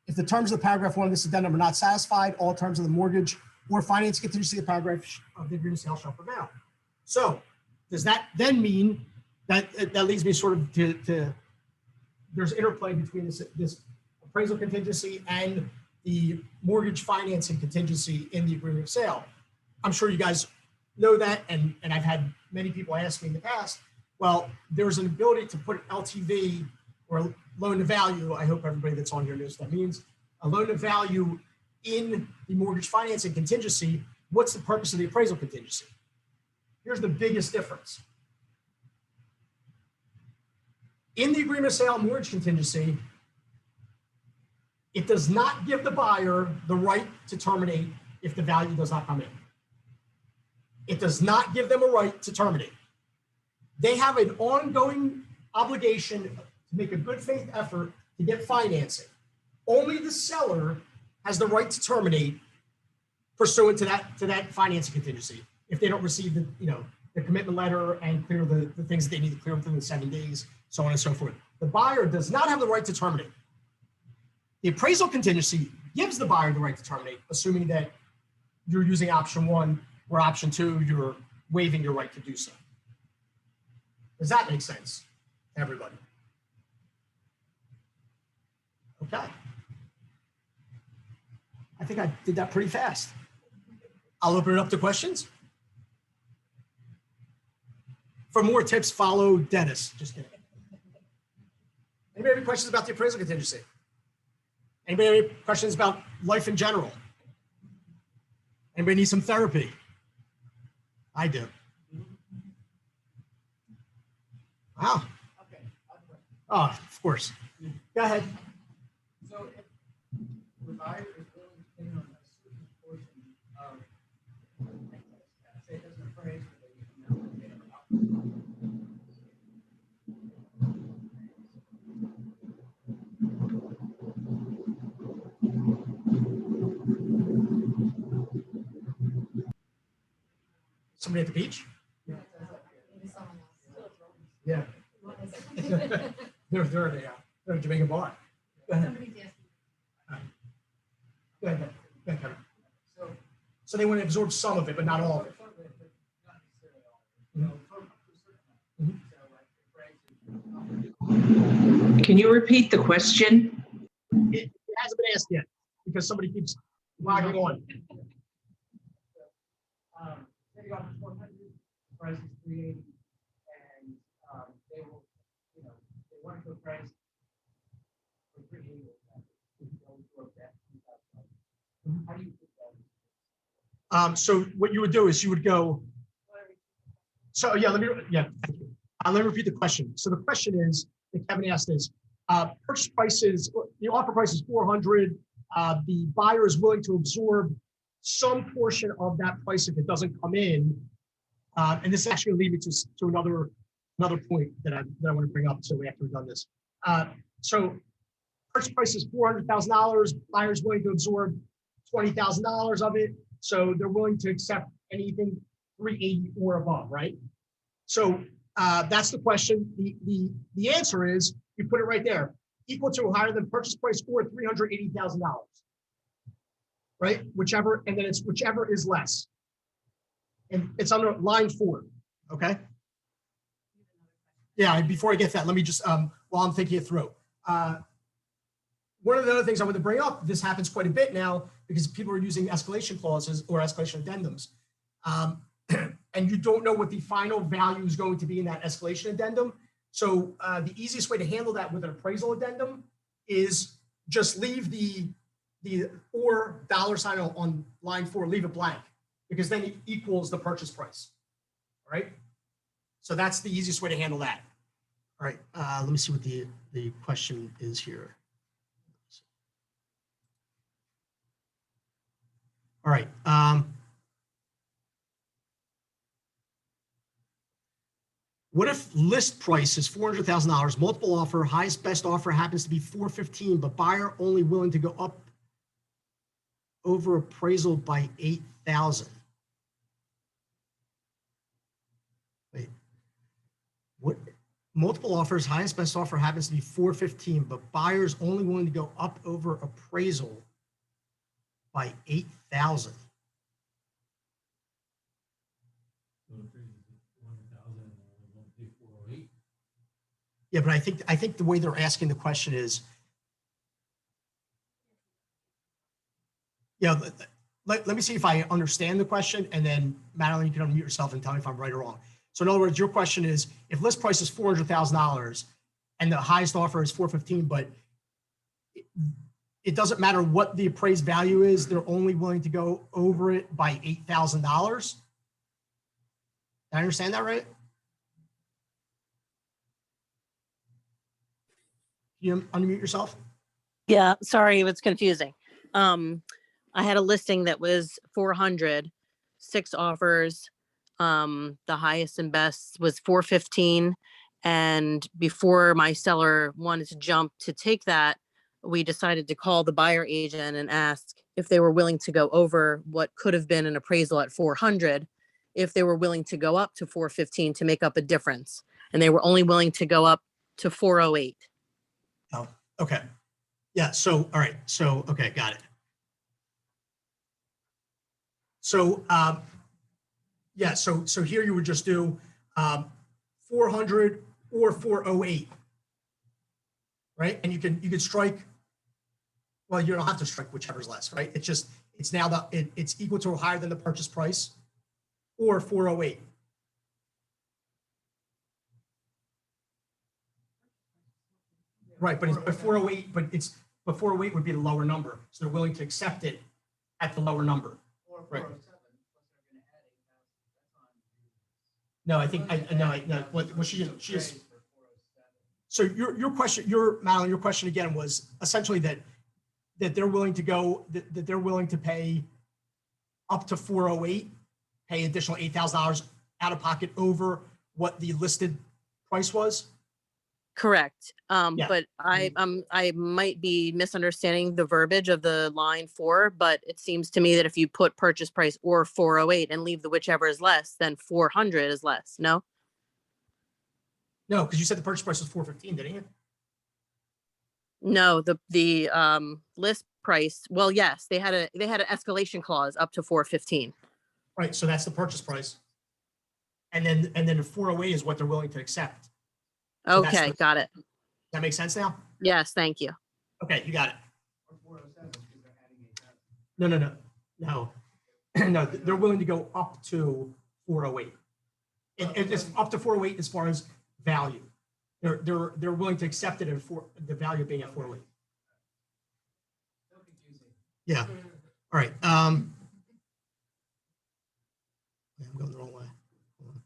if the terms of the paragraph 1 of this addendum are not satisfied, all terms of the mortgage or finance contingency of the paragraph of the agreement of sale shall prevail. So does that then mean that leads me sort of to there's interplay between this appraisal contingency and the mortgage financing contingency in the agreement of sale? I'm sure you guys know that, and I've had many people ask me in the past, well, there's an ability to put LTV or loan to value. I hope everybody that's on here knows what that means. A loan to value in the mortgage financing contingency. What's the purpose of the appraisal contingency? Here's the biggest difference. In the agreement of sale mortgage contingency, it does not give the buyer the right to terminate if the value does not come in. It does not give them a right to terminate. They have an ongoing obligation to make a good faith effort to get financing. Only the seller has the right to terminate pursuant to that financing contingency if they don't receive the commitment letter and clear the things that they need to clear within the 7 days, so on and so forth. The buyer does not have the right to terminate. The appraisal contingency gives the buyer the right to terminate, assuming that you're using option 1 or option 2, you're waiving your right to do so. Does that make sense, everybody? Okay. I think I did that pretty fast. I'll open it up to questions. For more tips, follow Dennis. Just kidding. Anybody have any questions about the appraisal contingency? Anybody have any questions about life in general? Anybody need some therapy? I do. Wow. Okay. Oh, of course. Go ahead. So if the buyer is willing to pay on a certain portion of, say it doesn't appraise, but they come out and pay it up. Somebody at the beach? Maybe someone else. Yeah. What is it? They're a Jamaican bar. Go ahead. Somebody's asking. Go ahead. Go ahead, Kevin. So. So they want to absorb some of it, but not all of it. Not necessarily all of it. So, for a certain amount. So like the price. Can you repeat the question? It hasn't been asked yet because somebody keeps logging on. Say you offer 400, the price is 380, and they will, they want to go price for 380. They'll absorb that $2,000. How do you put that? So what you would do is you would go. So yeah, thank you. Let me repeat the question. So the question is that Kevin asked is, purchase prices, the offer price is 400. The buyer is willing to absorb some portion of that price if it doesn't come in. And this is actually lead me to another point that I want to bring up. So after we've done this, so purchase price is $400,000. Buyer's willing to absorb $20,000 of it. So they're willing to accept anything 380 or above, right? So that's the question. The answer is, you put it right there, equal to or higher than purchase price or $380,000, right? Whichever, and then it's whichever is less. And it's under line 4, okay? Yeah, before I get that, let me just, while I'm thinking it through. One of the other things I want to bring up, this happens quite a bit now because people are using escalation clauses or escalation addendums. And you don't know what the final value is going to be in that escalation addendum. So the easiest way to handle that with an appraisal addendum is just leave the or $sign on line 4, leave it blank, because then it equals the purchase price, all right? So that's the easiest way to handle that. All right, let me see what the question is here. All right. What if list price is $400,000, multiple offer, highest best offer happens to be $415,000, but buyer only willing to go up over appraisal by $8,000? Wait, what? multiple offers, highest best offer happens to be 415, but buyers only willing to go up over appraisal by 8,000. Yeah, but I think the way they're asking the question is, yeah, let me see if I understand the question, and then Madeline, you can unmute yourself and tell me if I'm right or wrong. So in other words, your question is, if list price is $400,000 and the highest offer is 415, but it doesn't matter what the appraised value is, they're only willing to go over it by $8,000. Did I understand that right? You unmute yourself? Yeah, sorry, it was confusing. I had a listing that was 400, 6 offers. The highest and best was 415. And before my seller wanted to jump to take that, we decided to call the buyer agent and ask if they were willing to go over what could have been an appraisal at 400, if they were willing to go up to 415 to make up a difference. And they were only willing to go up to 408. Oh, okay. Yeah, so, all right. So, okay, got it. So, yeah, so here you would just do 400 or 408, right? And you can strike, well, you don't have to strike whichever's less, right? It's now it's equal to or higher than the purchase price, or 408. Right, but 408, but 408 would be the lower number, so they're willing to accept it at the lower number. Or Right. 407, plus they're gonna add 8,000, that's on. No, I think no. What she is. Appraised for 407. So your question, Madeline, your question again was essentially that they're willing to go, that they're willing to pay up to 408, pay additional $8,000 out of pocket over what the listed price was. Correct. Yeah. But I might be misunderstanding the verbiage of the line 4, but it seems to me that if you put purchase price or 408 and leave the whichever is less, then 400 is less. No? No, because you said the purchase price was 415, didn't you? No, the list price. Well, yes, they had an escalation clause up to 415. Right, so that's the purchase price. And then the 408 is what they're willing to accept. So that's Okay, got it. Does that make sense now? Yes, thank you. Okay, you got it. Or 407, because they're adding 8,000. No, they're willing to go up to 408. It's up to 408 as far as value. They're willing to accept it for the value being at 408. So confusing. Yeah. All right. I'm going the wrong way. Hold on.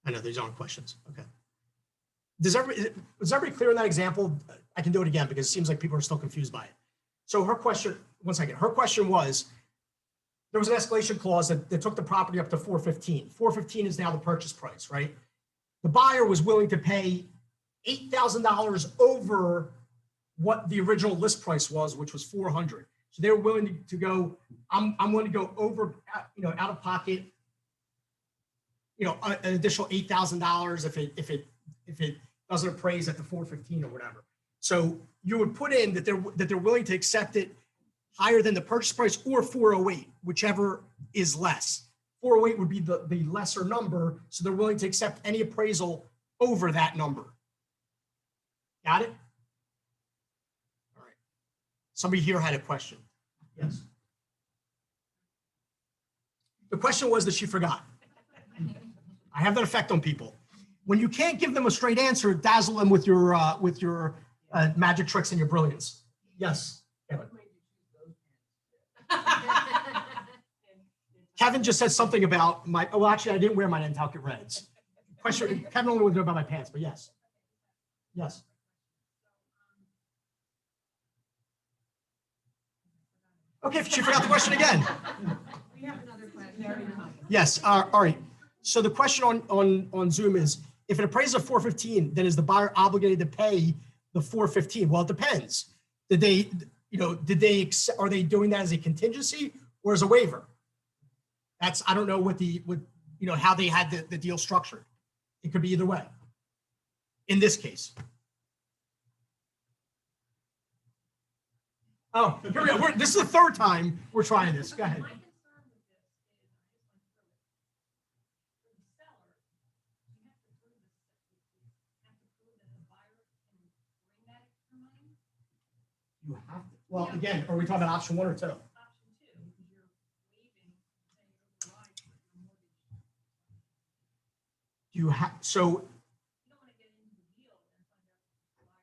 I know these aren't questions. Okay. Was everybody clear on that example? I can do it again because it seems like people are still confused by it. So her question, one second, her question was, there was an escalation clause that took the property up to 415. 415 is now the purchase price, right? The buyer was willing to pay $8,000 over what the original list price was, which was 400. So they were willing to go, I'm willing to go over, out of pocket, an additional $8,000 if it doesn't appraise at the 415 or whatever. So you would put in that they're willing to accept it higher than the purchase price or 408, whichever is less. 408 would be the lesser number, so they're willing to accept any appraisal over that number. Got it? All right. Somebody here had a question. Yes. The question was that she forgot. I have that effect on people. When you can't give them a straight answer, dazzle them with your magic tricks and your brilliance. Yes. Kevin. What made you choose those pants? Kevin just said something about well, actually, I didn't wear my Nantucket Reds. Question, Kevin only knew about my pants, but yes. Yes. Okay, she forgot the question again. We have another question. Yes, all right. So the question on Zoom is, if it appraises at 415, then is the buyer obligated to pay the 415? Well, it depends. Are they doing that as a contingency, or as a waiver. That's, I don't know what how they had the deal structured. It could be either way. In this case. Oh, here we go. This is the third time we're trying this. Go ahead. My concern with this is, I just went through it. For the seller, you have to prove that the buyer can bring that extra money. You have to. Well, again, are we talking about option 1 or 2? Option 2, because you're waiving, saying override your mortgage. You have, so You don't want to get into the deal and find out the buyer.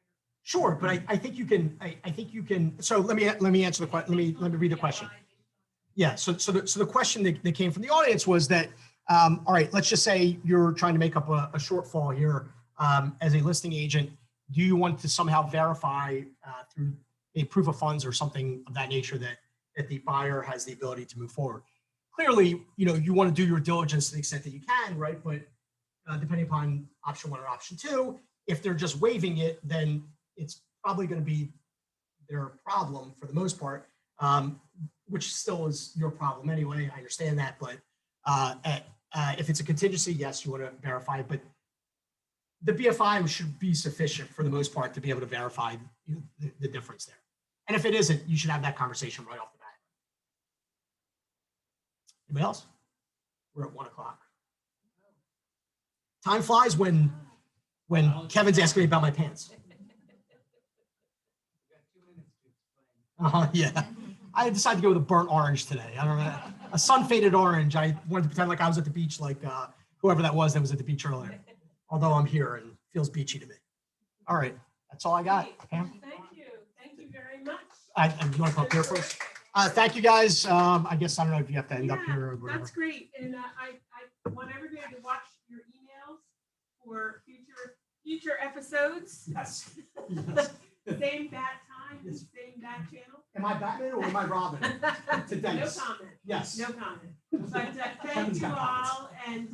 sure, but I think you can, I think you can, so let me answer the question. Let me read the question. Yeah, so the question that came from the audience was that, all right, let's just say you're trying to make up a shortfall here as a listing agent. Do you want to somehow verify through a proof of funds or something of that nature that the buyer has the ability to move forward? Clearly, you want to do your diligence to the extent that you can, right? But depending upon option 1 or option 2, if they're just waiving it, then it's probably going to be their problem for the most part, which still is your problem anyway. I understand that, but if it's a contingency, yes, you want to verify, but the BFI should be sufficient for the most part to be able to verify the difference there. And if it isn't, you should have that conversation right off the bat. Anybody else? We're at 1 o'clock. Time flies when Kevin's asking me about my pants. Yeah. I decided to go with a burnt orange today. I don't know. A sun-faded orange. I wanted to pretend like I was at the beach, like whoever that was at the beach earlier. Although I'm here and feels beachy to me. All right. That's all I got. Pam? Thank you. Thank you very much. You want to come up here first? Thank you, guys. I guess I don't know if you have to end up here or whatever. That's great. And I want everybody to watch your emails for future episodes. Yes. Yes. Same bat time, Yes. same bat channel. Am I Batman or am I Robin? To No Dennis. comment. Yes. No comment. But thank Kevin's you got comments. all, and